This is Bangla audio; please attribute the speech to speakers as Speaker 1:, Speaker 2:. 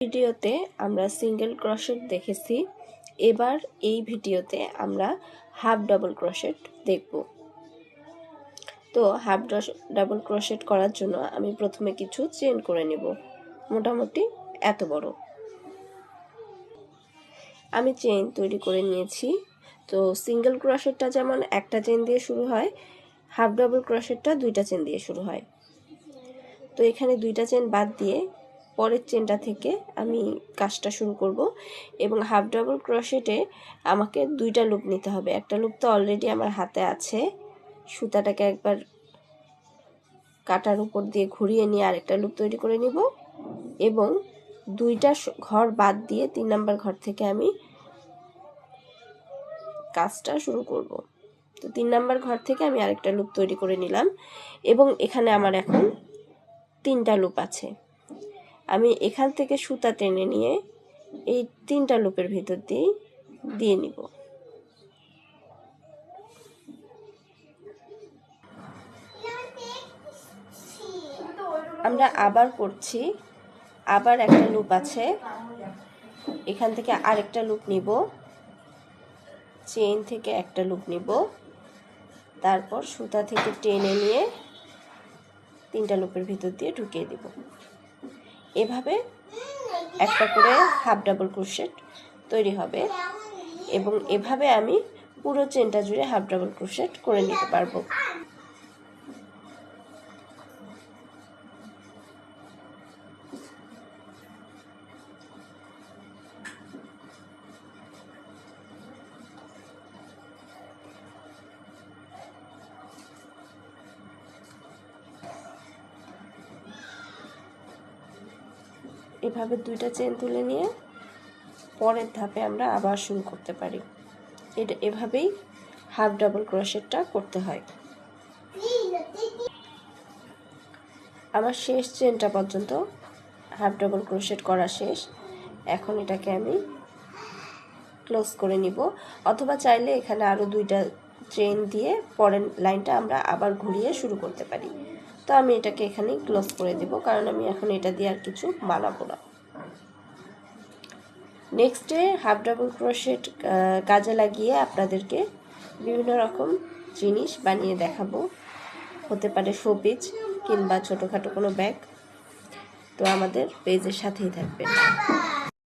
Speaker 1: ভিডিওতে আমরা সিঙ্গেল ক্রোশেট দেখেছি, এবার এই ভিডিওতে আমরা হাফ ডাবল ক্রোশেট দেখব। তো হাফ ডাবল ক্রোশেট করার জন্য আমি প্রথমে কিছু চেইন করে নেব, মোটামুটি এত বড় আমি চেইন তৈরি করে নিয়েছি। তো সিঙ্গেল ক্রোশেটটা যেমন একটা চেইন দিয়ে শুরু হয়, হাফ ডাবল ক্রোশেটটা দুইটা চেইন দিয়ে শুরু হয়। তো এখানে দুইটা চেইন বাদ দিয়ে পরের চেনটা থেকে আমি কাজটা শুরু করব এবং হাফ ডাবল ক্রোশেটে আমাকে দুইটা লুপ নিতে হবে। একটা লুপ তো অলরেডি আমার হাতে আছে, সুতাটাকে একবার কাটার উপর দিয়ে ঘুরিয়ে নিয়ে আরেকটা লুপ তৈরি করে নিব এবং দুইটা ঘর বাদ দিয়ে 3 নাম্বার ঘর থেকে আমি কাজটা শুরু করব। তো 3 নাম্বার ঘর থেকে আমি আরেকটা লুপ তৈরি করে নিলাম এবং এখানে আমার এখন 3টা লুপ আছে। আমি এখান থেকে সুতা টেনে নিয়ে এই 3টা লুপের ভিতর দিয়ে নিব। আমরা আবার করছি, আবার একটা লুপ আছে, এখান থেকে আরেকটা লুপ নিব, চেইন থেকে একটা লুপ নিব, তারপর সুতা থেকে টেনে নিয়ে 3টা লুপের ভিতর দিয়ে ঢুকিয়ে দিব। এভাবে একটা করে হাফ ডাবল ক্রোশেট তৈরি হবে এবং এভাবে আমি পুরো চেনটা জুড়ে হাফ ডাবল ক্রোশেট করে নিতে পারবো। এভাবে দুইটা চেন তুলে নিয়ে পরের ধাপে আমরা আবার শুরু করতে পারি। এটা এভাবেই হাফ ডাবল ক্রোশেটটা করতে হয়। আমার শেষ চেনটা পর্যন্ত হাফ ডাবল ক্রোশেট করা শেষ। এখন এটাকে আমি ক্লোজ করে নিব, অথবা চাইলে এখানে আরও দুইটা চেইন দিয়ে পরের লাইনটা আমরা আবার ঘুরিয়ে শুরু করতে পারি। তো আমি এটাকে এখানেই ক্লোজ করে দেব, কারণ আমি এখন এটা দিয়ে আর কিছু বানাবো না। নেক্সটে হাফ ডাবল ক্রোশেট কাজে লাগিয়ে আপনাদেরকে বিভিন্ন রকম জিনিস বানিয়ে দেখাবো, হতে পারে শোপিস কিংবা ছোটোখাটো কোনো ব্যাগ। তো আমাদের পেজের সাথেই থাকবেন।